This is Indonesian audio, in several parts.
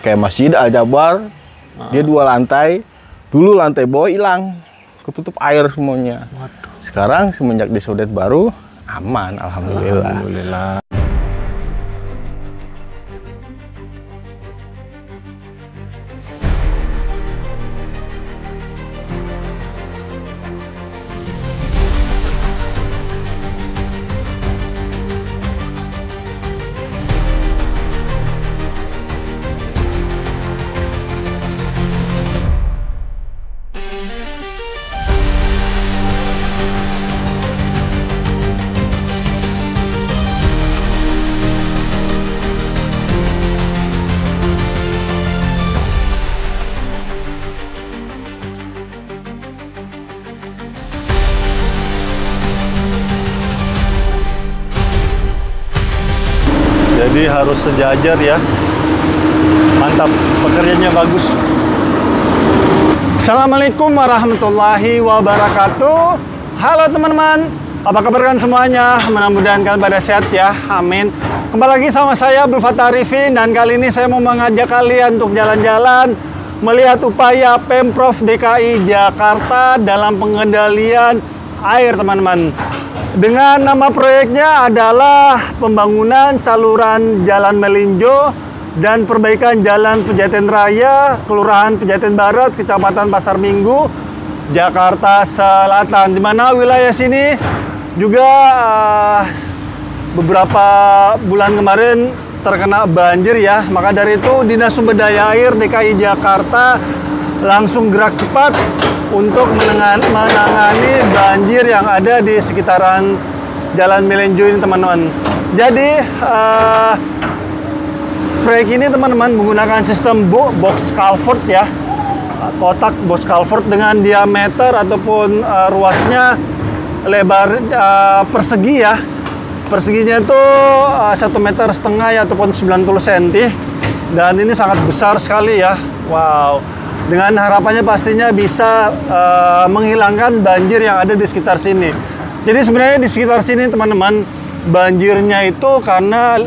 Kayak Masjid Al Jabar, dia 2 lantai. Dulu lantai bawah hilang, ketutup air semuanya. Sekarang semenjak disodet baru, aman, alhamdulillah. Alhamdulillah. Jadi harus sejajar ya. Mantap, pekerjaannya bagus. Assalamualaikum warahmatullahi wabarakatuh. Halo teman-teman, apa kabar kalian semuanya? Mudah-mudahan kalian pada sehat ya, amin. Kembali lagi sama saya Abdul Fattah Arifin, dan kali ini saya mau mengajak kalian untuk jalan-jalan melihat upaya Pemprov DKI Jakarta dalam pengendalian air, teman-teman. Dengan nama proyeknya adalah pembangunan saluran Jalan Melinjo dan perbaikan Jalan Pejaten Raya, Kelurahan Pejaten Barat, Kecamatan Pasar Minggu, Jakarta Selatan. Di mana wilayah sini juga beberapa bulan kemarin terkena banjir ya. Maka dari itu Dinas Sumber Daya Air DKI Jakarta langsung gerak cepat untuk menangani banjir yang ada di sekitaran Jalan Melinjo ini, teman-teman. Jadi proyek ini, teman-teman, menggunakan sistem box culvert ya, kotak box culvert dengan diameter ataupun ruasnya lebar persegi ya. Perseginya itu 1,5 meter ya, ataupun 90 cm, dan ini sangat besar sekali ya. Wow. Dengan harapannya pastinya bisa menghilangkan banjir yang ada di sekitar sini. Jadi sebenarnya di sekitar sini, teman-teman, banjirnya itu karena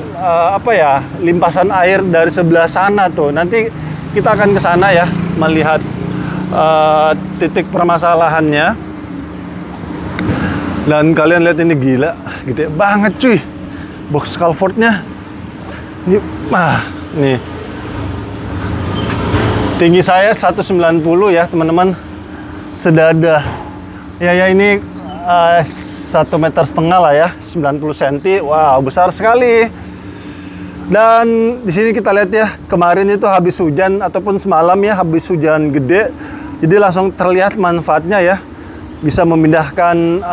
limpasan air dari sebelah sana tuh. Nanti kita akan ke sana ya, melihat titik permasalahannya. Dan kalian lihat ini, gila, gede banget cuy, box culvertnya. Nih. Tinggi saya 190 ya, teman-teman, sedada. Ya ini 1,5 meter lah ya, 90 cm. Wow, besar sekali. Dan di sini kita lihat ya, kemarin itu habis hujan ataupun semalam ya, habis hujan gede. Jadi langsung terlihat manfaatnya ya, bisa memindahkan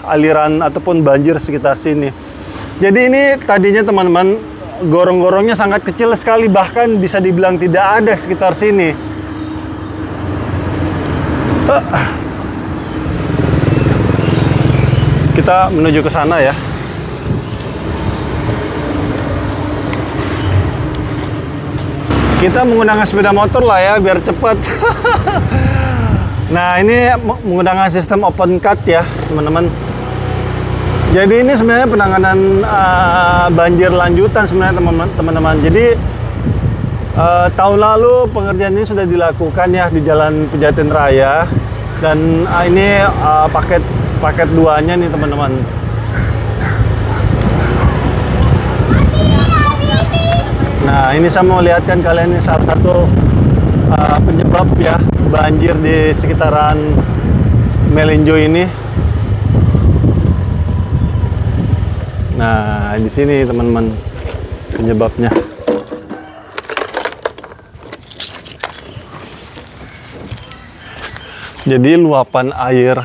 aliran ataupun banjir sekitar sini. Jadi ini tadinya, teman-teman, gorong-gorongnya sangat kecil sekali, bahkan bisa dibilang tidak ada sekitar sini. Kita menuju ke sana ya. Kita menggunakan sepeda motor lah ya, biar cepat. Nah, ini menggunakan sistem open cut ya, teman-teman. Jadi ini sebenarnya penanganan banjir lanjutan sebenarnya, teman-teman. Jadi tahun lalu pengerjaan ini sudah dilakukan ya di Jalan Pejaten Raya, dan ini paket 2-nya nih, teman-teman. Nah, ini saya mau lihatkan kalian, ini salah satu penyebab ya banjir di sekitaran Melinjo ini. Nah, di sini, teman-teman, penyebabnya. Jadi luapan air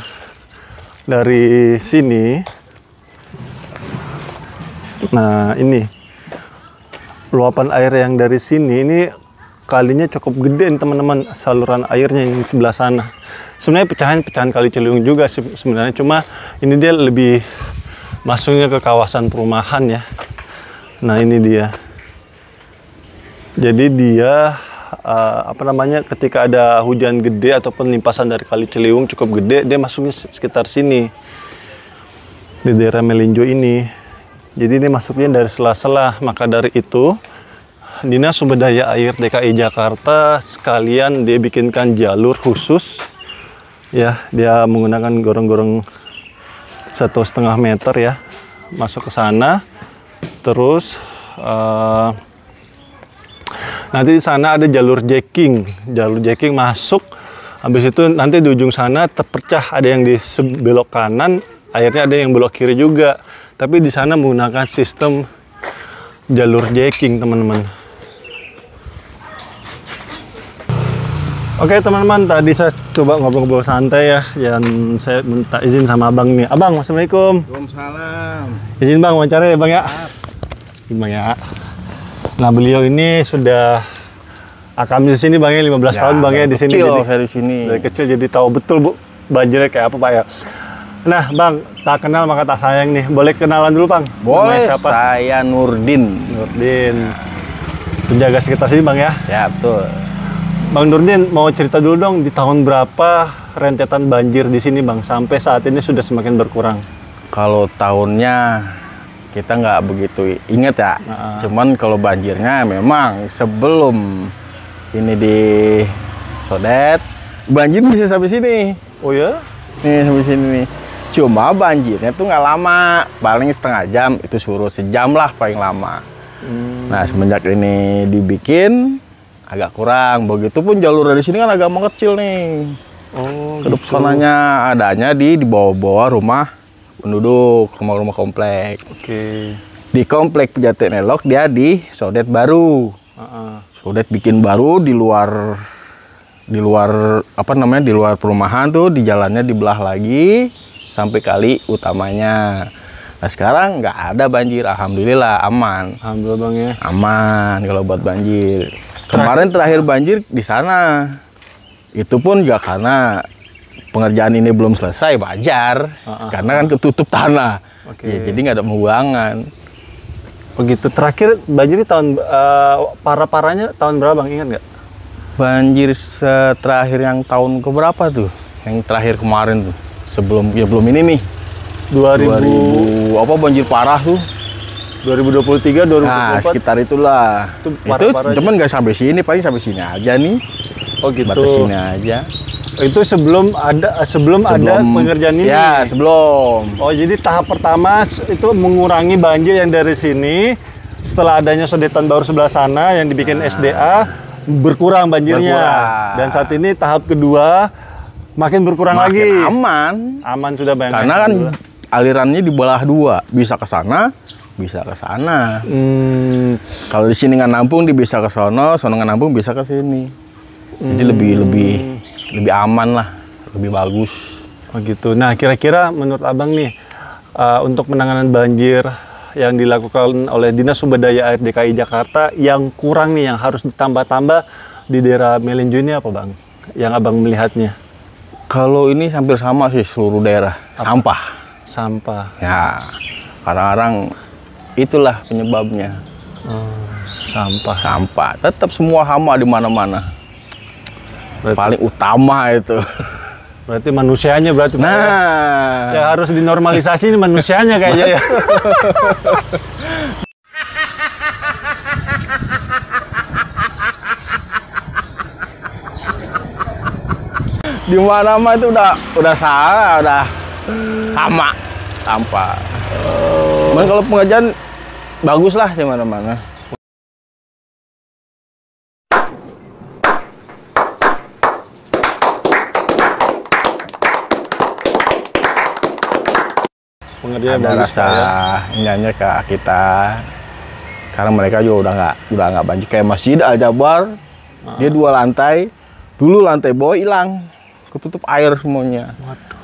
dari sini. Nah, ini luapan air yang dari sini ini kalinya cukup gede, teman-teman, saluran airnya yang sebelah sana. Sebenarnya pecahan Kali Ciliwung juga sebenarnya, cuma ini dia lebih masuknya ke kawasan perumahan ya. Nah, ini dia. Jadi dia ketika ada hujan gede ataupun limpasan dari Kali Ciliwung cukup gede, dia masuknya sekitar sini, di daerah Melinjo ini. Jadi ini masuknya dari sela-sela. Maka dari itu Dinas Sumber Daya Air DKI Jakarta sekalian dia bikinkan jalur khusus. Ya, dia menggunakan gorong-gorong 1,5 meter ya, masuk ke sana. Terus nanti di sana ada jalur jacking masuk. Habis itu nanti di ujung sana terpecah, ada yang di belok kanan, akhirnya ada yang belok kiri juga. Tapi di sana menggunakan sistem jalur jacking, teman-teman. Oke, teman-teman, tadi saya coba ngobrol-ngobrol santai ya, yang saya minta izin sama abang nih. Abang, assalamualaikum. Waalaikumsalam. Izin bang, wawancara ya bang ya. Bang ya. Nah, beliau ini sudah kami di sini bang ya, 15 tahun bang ya di sini. Dari sini. Dari kecil jadi tahu betul bu banjirnya kayak apa pak ya. Nah bang, tak kenal maka tak sayang nih. Boleh kenalan dulu bang? Boleh. Namanya siapa? Saya Nurdin. Nurdin. Penjaga sekitar sini bang ya. Ya betul. Bang Nurdin mau cerita dulu dong di tahun berapa rentetan banjir di sini bang sampai saat ini sudah semakin berkurang. Kalau tahunnya kita nggak begitu ingat ya. Cuman kalau banjirnya memang sebelum ini di Sodet banjir bisa sampai sini. Oh ya? Nih sampai sini nih. Cuma banjirnya tuh nggak lama, paling setengah jam, itu surut sejam lah paling lama. Nah semenjak ini dibikin agak kurang. Begitupun jalur dari sini kan agak mengecil nih. Oh, Kedep sananya adanya di bawah-bawah rumah penduduk, rumah-rumah komplek. Oke. Di komplek Pejaten Elok dia di Sodet baru. Sodet bikin baru di luar apa namanya, di luar perumahan tuh, di jalannya dibelah lagi sampai kali utamanya. Nah sekarang nggak ada banjir, alhamdulillah aman. Alhamdulillah bang ya. Aman kalau buat banjir. Kemarin terakhir banjir di sana. Itu pun juga karena pengerjaan ini belum selesai, wajar. Karena kan ketutup tanah. Ya, jadi nggak ada pembuangan. Begitu. Terakhir banjir di tahun parah-parahnya tahun berapa bang, ingat nggak? Banjir terakhir yang tahun keberapa tuh? Yang terakhir kemarin tuh. Sebelum ini nih. 2000 apa banjir parah tuh? 2023, 2024. Nah, sekitar itulah. Itu parah-parah. Cuman nggak sampai sini, paling sampai sini aja nih. Oh gitu. Batas sini aja. Itu sebelum ada pengerjaan ini. Ya, sebelum. Oh, jadi tahap pertama itu mengurangi banjir yang dari sini. Setelah adanya sodetan baru sebelah sana yang dibikin SDA, berkurang banjirnya. Dan saat ini tahap kedua makin berkurang Makin lagi. Aman Sudah banyak. Karena kan alirannya dibelah dua, bisa ke sana, bisa ke sana. Kalau di sini nggak nampung, dia bisa ke sono nggak nampung bisa ke sini. Jadi lebih aman lah, lebih bagus. Oh gitu. Nah, kira-kira menurut abang nih untuk penanganan banjir yang dilakukan oleh Dinas Sumber Daya Air DKI Jakarta yang kurang nih, yang harus ditambah-tambah di daerah Melinjo ini apa bang? Yang abang melihatnya? Kalau ini hampir sama sih seluruh daerah. Sampah. Ya, kadang-kadang itulah penyebabnya. Sampah. Tetap semua hama di mana-mana. Paling utama itu. Berarti manusianya berarti. Nah, ya harus dinormalisasi ini manusianya kayaknya ya. di mana-mana itu udah salah, udah sama sampah. Cuman kalau pengerjaan bagus lah di mana-mana. Pengerjaan ada rasa indahnya ke kita. Karena mereka juga udah nggak banjir. Kayak Masjid Al Jabar, dia 2 lantai. Dulu lantai bawah hilang, ketutup air semuanya.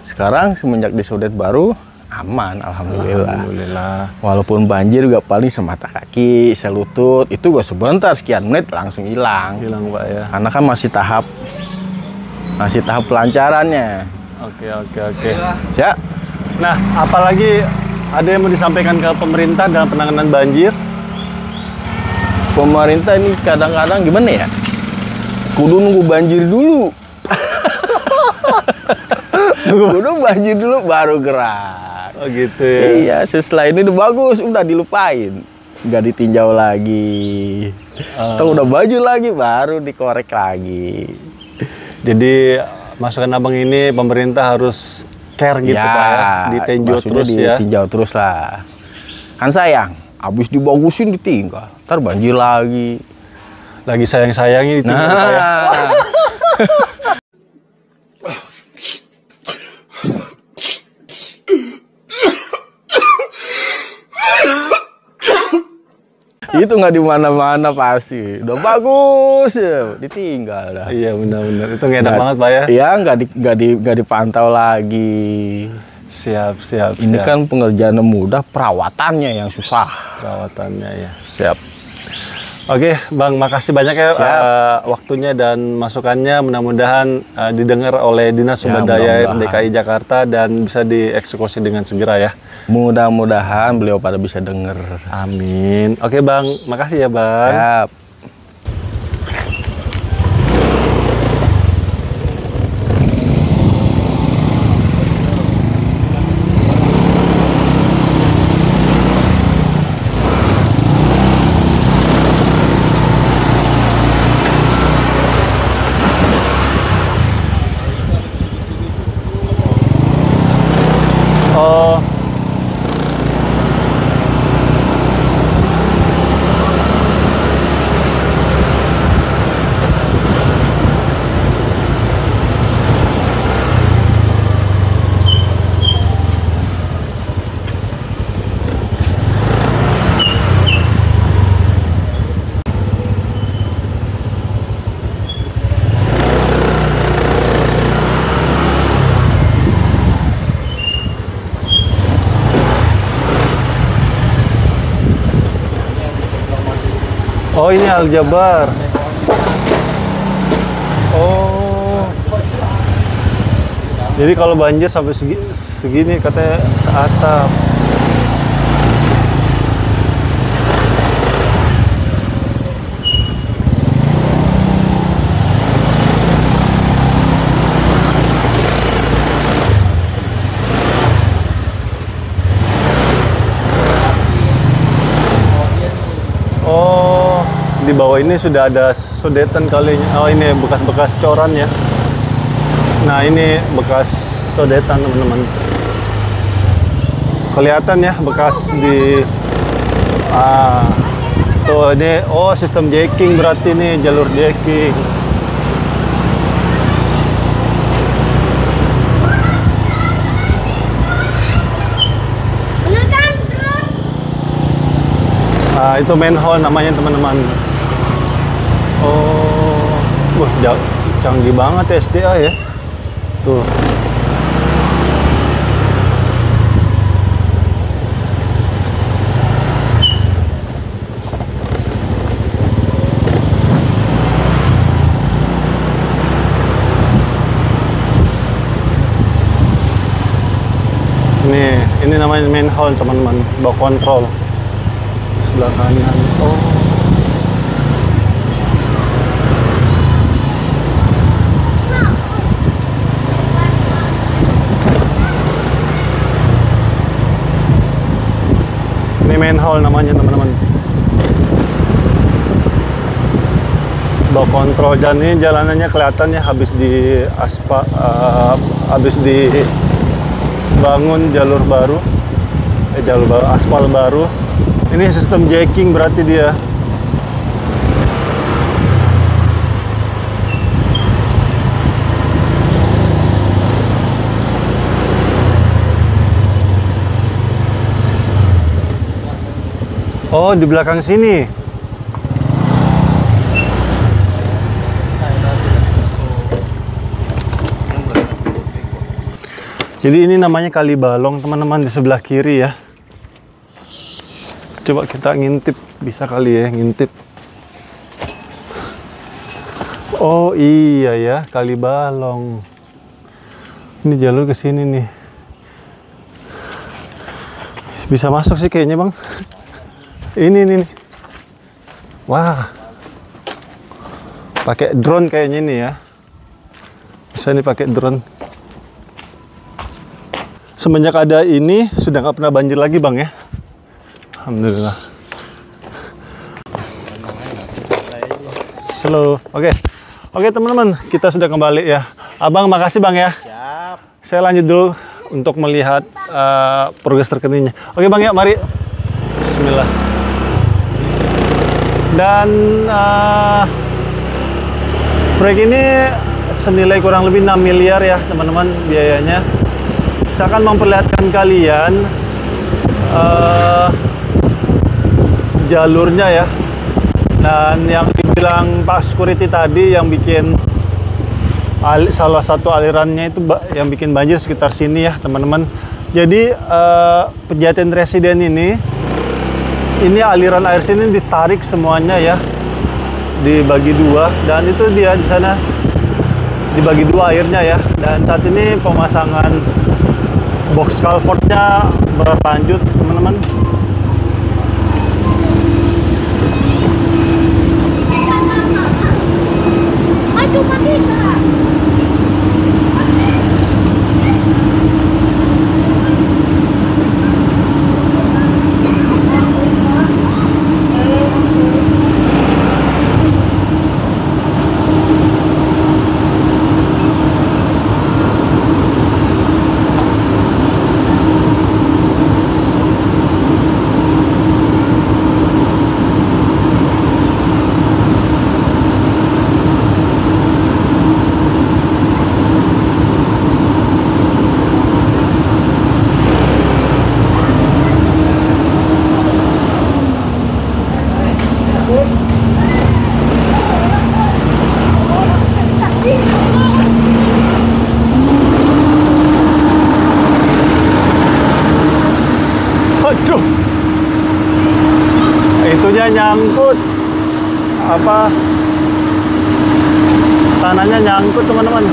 Sekarang semenjak di Sodet baru aman, alhamdulillah. Walaupun banjir juga paling semata kaki, selutut, itu gua sebentar sekian menit langsung hilang. Pak ya. Karena kan masih tahap pelancarannya. Oke. Ya. Nah, apalagi ada yang mau disampaikan ke pemerintah dalam penanganan banjir? Pemerintah ini kadang-kadang gimana ya? Kudu nunggu banjir dulu. Kudu banjir dulu baru gerak. Oh gitu ya. Iya, setelah ini udah bagus, udah dilupain. nggak ditinjau lagi. Tuh udah baju lagi baru dikorek lagi. Jadi masukan abang ini pemerintah harus care gitu Ya, Pak ya, ditinjau maksudnya terus ya. ditinjau terus lah. Kan sayang, habis dibagusin ditinggal, ntar banjir lagi. Lagi sayang-sayangnya ditinggal Pak ya. Itu nggak di mana-mana pasti. Udah bagus ya, ditinggal dah. Iya benar-benar, itu nggak enak banget Pak ya. Iya, nggak dipantau lagi. Siap. Ini kan pengerjaan mudah, perawatannya yang susah. Perawatannya ya. Siap. Oke, Bang, makasih banyak ya waktunya dan masukannya. Mudah-mudahan didengar oleh Dinas Sumber Daya Air DKI Jakarta dan bisa dieksekusi dengan segera ya. Mudah-mudahan beliau pada bisa denger. Amin. Oke, Bang, makasih ya, Bang. Siap. Oh. Oh, ini Aljabar. Oh. Jadi kalau banjir sampai segini katanya seatap. Oh, di bawah ini sudah ada sodetan kalinya. Oh, ini bekas-bekas coran ya. Nah, ini bekas sodetan, teman-teman. Kelihatan ya bekas di tuh ini, oh sistem jacking berarti nih, jalur jacking. Nah, itu manhole namanya, teman-teman. Oh, wah, canggih banget ya SDA ya. Tuh. Ini namanya manhole, teman-teman. Bawa kontrol. Sebelah kanan. Oh. Ini manhole namanya, teman-teman. Bawa kontrol, dan ini jalanannya kelihatannya habis di habis dibangun jalur baru, aspal baru. Ini sistem jacking berarti dia. Oh, di belakang sini. Jadi ini namanya Kali Balong, teman-teman, di sebelah kiri ya. Coba kita ngintip, bisa kali ya ngintip. Oh iya ya, Kali Balong. Ini jalur ke sini nih. Bisa masuk sih kayaknya, Bang. Ini nih. Wah. Pakai drone kayaknya ini ya. Bisa nih pakai drone. Semenjak ada ini sudah nggak pernah banjir lagi, Bang ya. Alhamdulillah. slow. Oke. Oke, teman-teman, kita sudah kembali ya. Abang, makasih Bang ya. Siap. Saya lanjut dulu untuk melihat progres terkininya. Oke Bang ya, mari. Bismillah. Dan proyek ini senilai kurang lebih 6 miliar ya teman-teman biayanya. Saya akan memperlihatkan kalian jalurnya ya. Dan yang dibilang Pak Security tadi yang bikin salah satu alirannya itu yang bikin banjir sekitar sini ya teman-teman. Jadi Pejaten Residen ini aliran air sini ditarik semuanya ya, dibagi dua, dan itu dia di sana dibagi dua airnya ya. Dan saat ini pemasangan box culvertnya berlanjut teman-teman. Aduh, itunya nyangkut, apa tanahnya nyangkut teman-teman.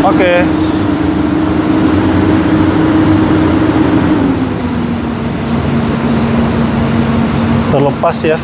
Oke. Terlepas ya.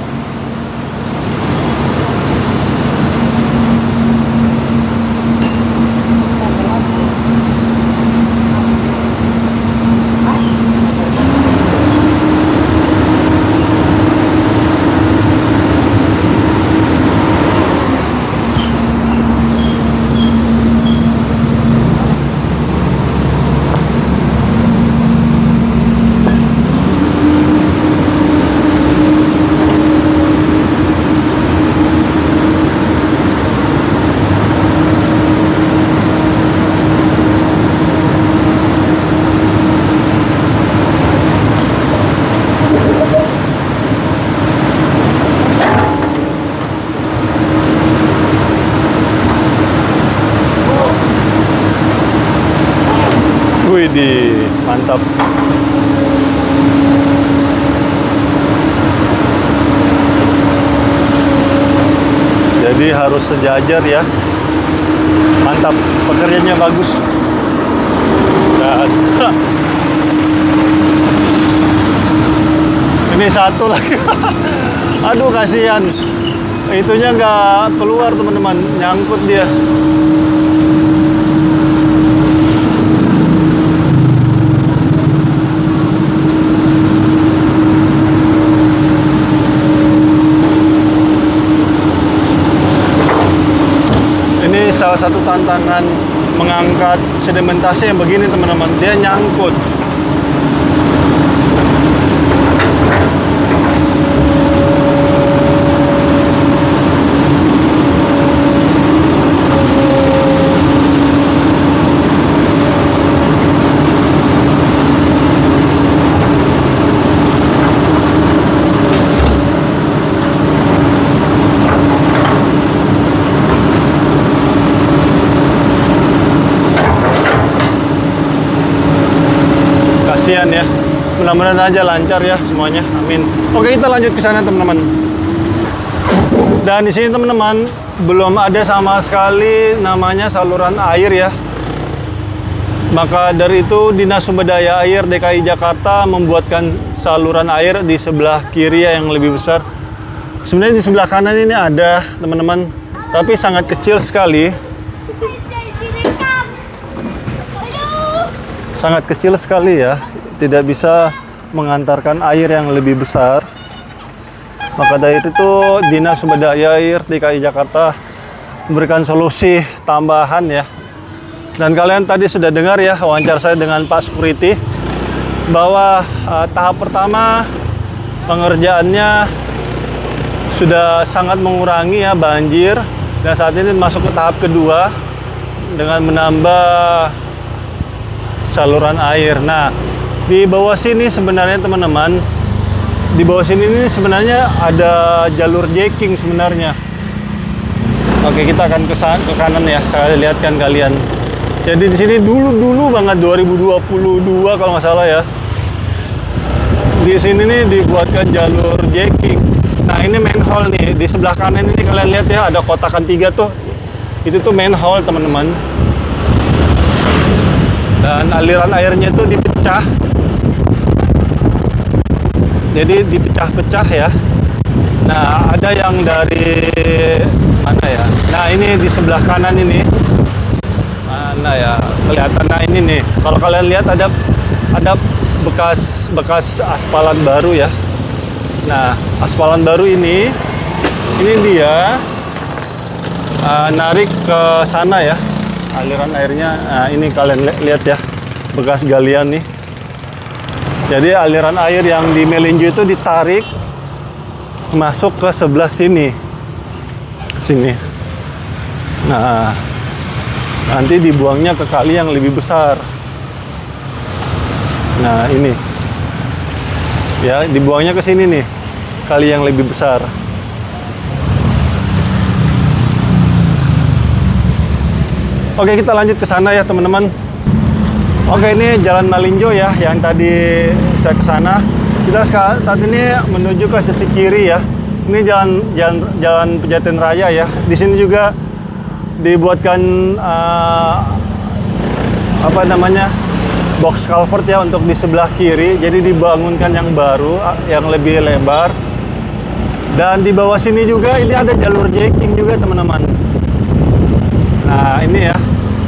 Widih, mantap. Jadi harus sejajar ya. Mantap, pekerjaannya bagus. Dan ini satu lagi. Aduh, kasihan. Itunya nggak keluar teman-teman, nyangkut dia. Ini salah satu tantangan mengangkat sedimentasi yang begini teman-teman, dia nyangkut. Kasihan ya, mudah-mudahan aja lancar ya semuanya, amin. Oke, kita lanjut ke sana teman-teman. Dan di sini teman-teman belum ada sama sekali namanya saluran air ya. Maka dari itu Dinas Sumber Daya Air DKI Jakarta membuatkan saluran air di sebelah kiri yang lebih besar. Sebenarnya di sebelah kanan ini ada teman-teman, tapi sangat kecil sekali. Sangat kecil sekali ya, tidak bisa mengantarkan air yang lebih besar. Maka dari itu Dinas Sumber Daya Air DKI Jakarta memberikan solusi tambahan ya. Dan kalian tadi sudah dengar ya wawancara saya dengan Pak Security bahwa tahap pertama pengerjaannya sudah sangat mengurangi ya banjir, dan saat ini masuk ke tahap kedua dengan menambah saluran air. Nah, di bawah sini sebenarnya teman-teman, di bawah sini ini sebenarnya ada jalur jacking sebenarnya. Oke, kita akan ke kanan ya, saya lihatkan kalian. Jadi di sini dulu banget 2022 kalau nggak salah ya. Di sini nih dibuatkan jalur jacking. Nah, ini manhole nih, di sebelah kanan ini kalian lihat ya, ada kotakan 3 tuh. Itu tuh manhole teman-teman. Dan aliran airnya itu dipecah, jadi dipecah-pecah ya. Nah, ada yang dari mana ya? Nah, ini di sebelah kanan ini, mana ya? Kelihatan. Nah, ini nih, kalau kalian lihat ada bekas aspalan baru ya. Nah, aspalan baru ini dia narik ke sana ya. Aliran airnya, nah ini kalian lihat ya, bekas galian nih. Jadi aliran air yang di melinjo itu ditarik masuk ke sebelah sini. Nah, nanti dibuangnya ke kali yang lebih besar. Nah, ini. Ya, dibuangnya ke sini nih. Kali yang lebih besar. Oke, kita lanjut ke sana ya teman-teman. Oke, ini Jalan Malinjo ya, yang tadi saya ke sana. Kita saat ini menuju ke sisi kiri ya. Ini jalan Pejaten Raya ya. Di sini juga dibuatkan box culvert ya untuk di sebelah kiri. Jadi dibangunkan yang baru, yang lebih lebar. Dan di bawah sini juga ini ada jalur jacking juga teman-teman. Nah, ini ya,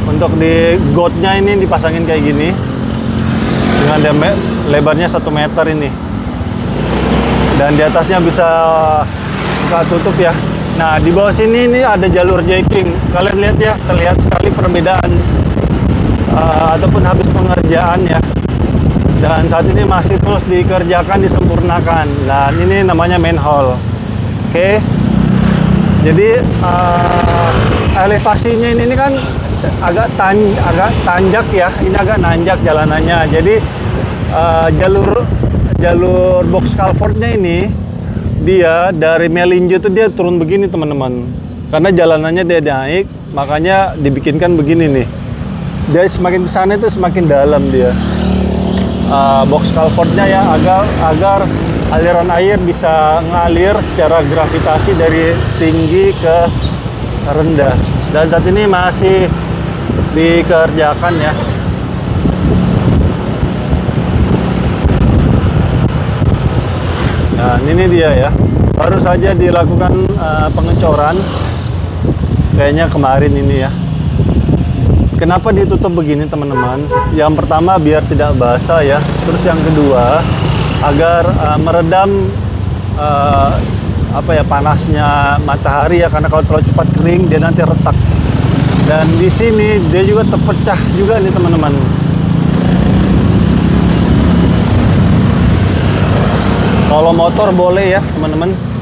untuk di gotnya ini dipasangin kayak gini dengan lebarnya 1 meter ini, dan di atasnya bisa tutup ya. Nah, di bawah sini ini ada jalur jacking. Kalian lihat ya, terlihat sekali perbedaan ataupun habis pengerjaan ya. Dan saat ini masih terus dikerjakan, disempurnakan. Dan ini namanya manhole. Oke. Jadi elevasinya ini kan agak tanjak ya. Ini agak nanjak jalanannya. Jadi jalur box culvertnya ini dia dari melinjo itu dia turun begini teman-teman. Karena jalanannya dia naik, makanya dibikinkan begini nih. Dia semakin ke sana itu semakin dalam dia. Box culvertnya ya, agar aliran air bisa ngalir secara gravitasi dari tinggi ke rendah. Dan saat ini masih dikerjakan ya. Nah, ini dia ya. Baru saja dilakukan pengecoran. Kayaknya kemarin ini ya. Kenapa ditutup begini teman-teman? Yang pertama biar tidak basah ya. Terus yang kedua agar meredam panasnya matahari ya, karena kalau terlalu cepat kering dia nanti retak. Dan di sini dia juga terpecah juga nih teman-teman. Kalau motor boleh ya teman-teman.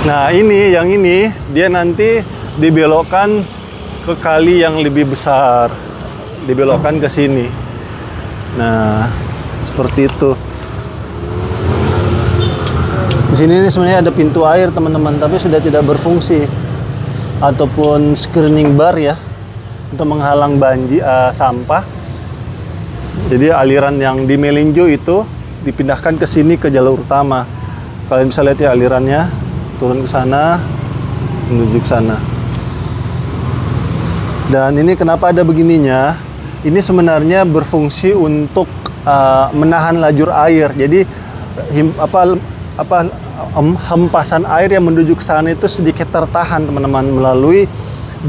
Nah yang ini dia nanti dibelokkan ke kali yang lebih besar, dibelokkan ke sini. Nah seperti itu. Di sini sebenarnya ada pintu air teman-teman, tapi sudah tidak berfungsi, ataupun screening bar ya untuk menghalang banjir sampah. Jadi aliran yang di Melinjo itu dipindahkan ke sini ke jalur utama. Kalian bisa lihat ya alirannya. Turun ke sana, menuju ke sana. Dan ini kenapa ada begininya? Ini sebenarnya berfungsi untuk menahan lajur air. Jadi hempasan air yang menuju ke sana itu sedikit tertahan teman-teman melalui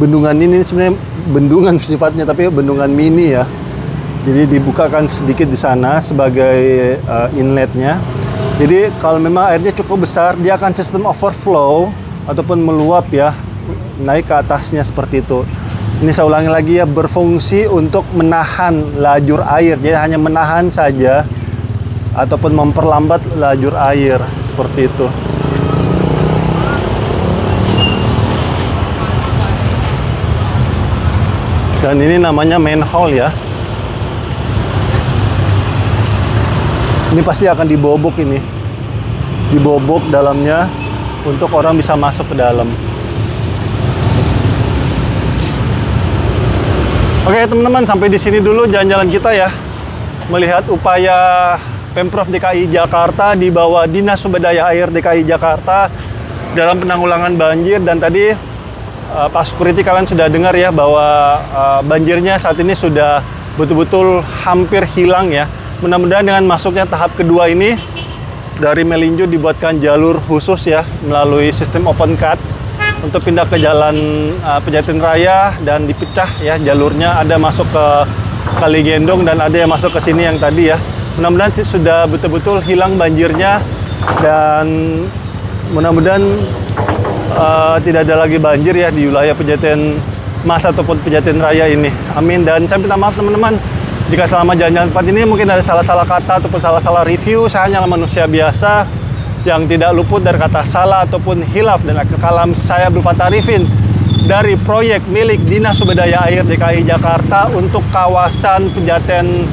bendungan ini. Sebenarnya bendungan sifatnya, tapi bendungan mini ya. Jadi dibukakan sedikit di sana sebagai inletnya. Jadi kalau memang airnya cukup besar, dia akan sistem overflow ataupun meluap ya, naik ke atasnya seperti itu. Ini saya ulangi lagi ya, berfungsi untuk menahan lajur air. Jadi hanya menahan saja ataupun memperlambat lajur air seperti itu. Dan ini namanya manhole ya. Ini pasti akan dibobok ini. Dibobok dalamnya untuk orang bisa masuk ke dalam. Oke teman-teman, sampai di sini dulu jalan-jalan kita ya. Melihat upaya Pemprov DKI Jakarta di bawah Dinas Sumber Daya Air DKI Jakarta dalam penanggulangan banjir. Dan tadi Pak Security kalian sudah dengar ya bahwa banjirnya saat ini sudah betul-betul hampir hilang ya. Mudah-mudahan dengan masuknya tahap kedua ini dari Melinjo dibuatkan jalur khusus ya melalui sistem open cut untuk pindah ke jalan Pejaten Raya dan dipecah ya jalurnya, ada masuk ke Kali Gendong dan ada yang masuk ke sini yang tadi ya. Mudah-mudahan sih sudah betul-betul hilang banjirnya dan mudah-mudahan tidak ada lagi banjir ya di wilayah Pejaten Mas ataupun Pejaten Raya ini. Amin. Dan saya minta maaf teman-teman jika selama jalan-jalan tempat ini mungkin ada salah-salah kata ataupun salah-salah review. Saya hanyalah manusia biasa yang tidak luput dari kata salah ataupun hilaf. Dan akhir kalam saya Abdul Fattah Arifin dari proyek milik Dinas Sumber Daya Air DKI Jakarta untuk kawasan Pejaten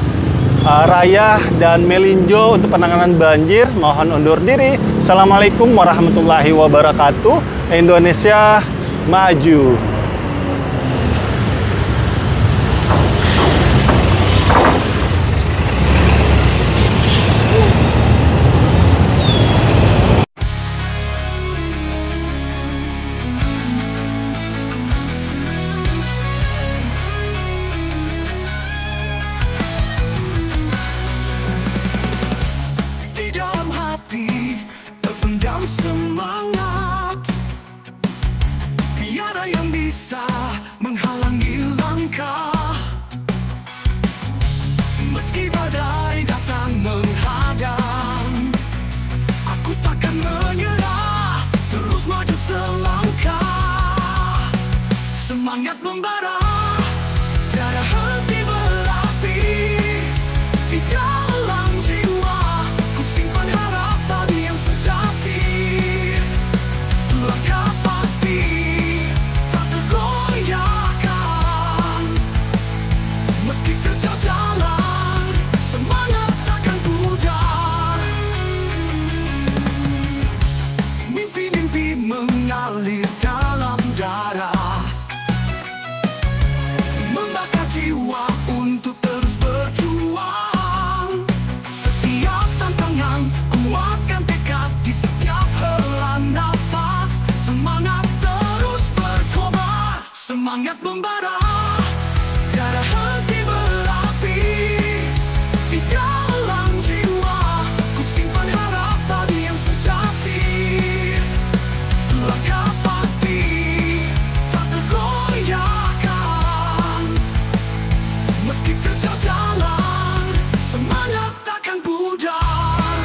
Raya dan Melinjo untuk penanganan banjir. Mohon undur diri. Assalamualaikum warahmatullahi wabarakatuh. Indonesia maju. Semangat tiada yang bisa menghalangi langkah, meski badai datang menghadang. Aku takkan menyerah, terus maju selangkah. Semangat membara, tiada henti berapi di dalam jiwa. Ku simpan harapan yang sejati. Langkah pasti tak tergoyahkan, meski terjal jalan, semangat takkan pudar. Mimpi-mimpi mengalir dalam darah, membakar jiwa untuk terus berjuang. Setiap tantangan, kuatkan tekad di setiap hela nafas. Semangat terus berkobar, semangat membara, tiada henti berapi. Di dalam jiwa, ku simpan harapan yang sejati. Langkah pasti, tak tergoyahkan. Meski terjal jalan, semangat takkan pudar.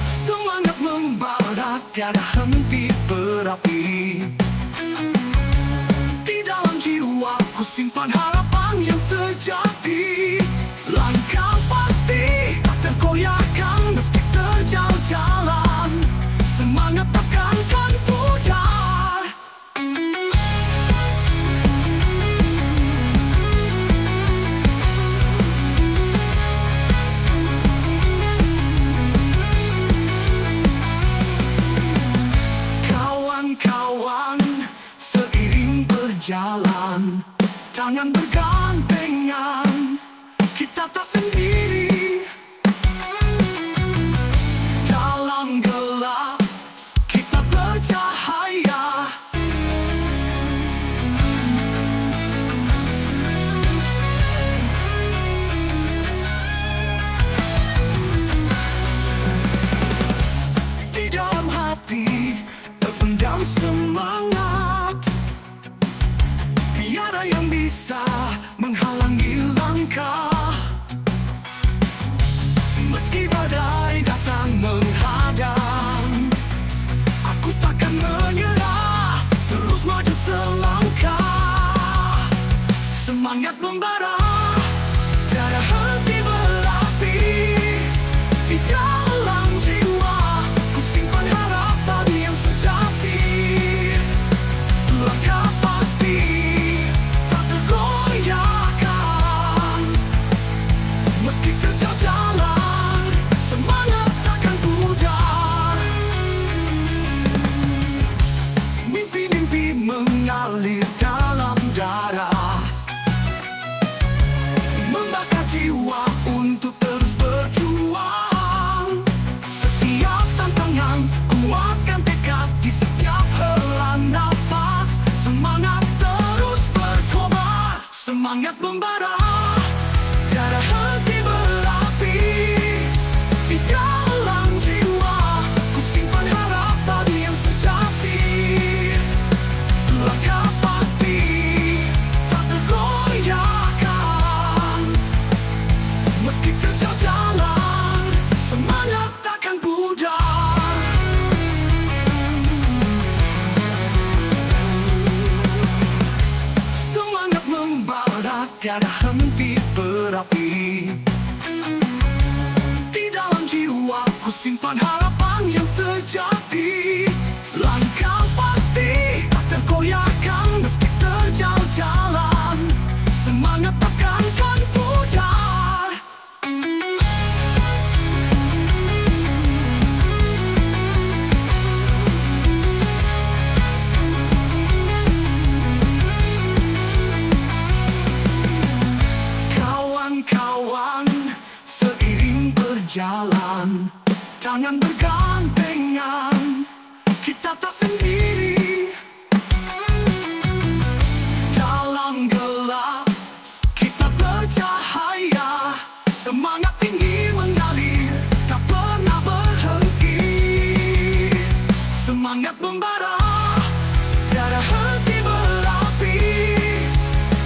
Semangat membara, tiada henti berapi. Di dalam jiwa, ku simpan harapan yang sejati. Langkah pasti, tak tergoyahkan. Meski terjal jalan, semangat takkan pudar. Kawan-kawan, seiring berjalan, tangan bergandengan, kita tak sendiri. Dalam gelap, kita bercahaya. Di dalam hati terpendam semangat, tiada yang bisa menghalangi langkah. Meski badai datang menghadang, aku takkan menyerah, terus maju selangkah. Semangat membara, tiada henti berapi. Di dalam jiwa, ku simpan harapan yang sejati. Langkah pasti, tak tergoyahkan. Meski terjal jalan, semangat takkan pudar. Mimpi-mimpi mengalir dalam darah, membakar jiwa untuk terus berjuang. Setiap tantangan, kuatkan tekad di setiap hela nafas. Semangat terus berkobar, semangat membara, tiada henti berapi. Di dalam jiwa, ku simpan harapan yang sejati. Langkah pasti, tak tergoyahkan. Meski terjal jalan, semangat takkan pudar. Semangat membara, tiada henti berapi. Di dalam jiwa, ku simpan harapan yang sejati. Langkah pasti, tak tergoyahkan. Meski terjal jalan, semangat takkan pudar. Kawan-kawan, seiring berjalan, tangan bergandengan, kita tak sendiri. Dalam gelap, kita bercahaya. Semangat tinggi mengalir, tak pernah berhenti. Semangat membara, tiada henti berapi.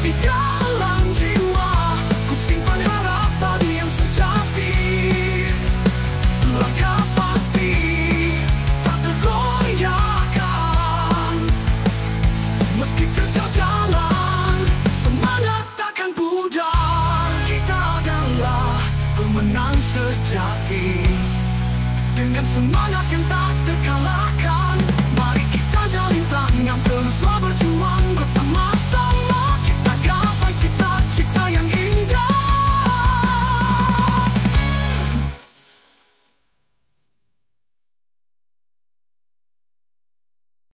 Di dalam jiwa, ku simpan harapan yang sejati. Langkah pasti, tak tergoyahkan. Meski terjal jalan, semangat takkan pudar. Kita adalah pemenang sejati, dengan semangat yang tak terkalahkan.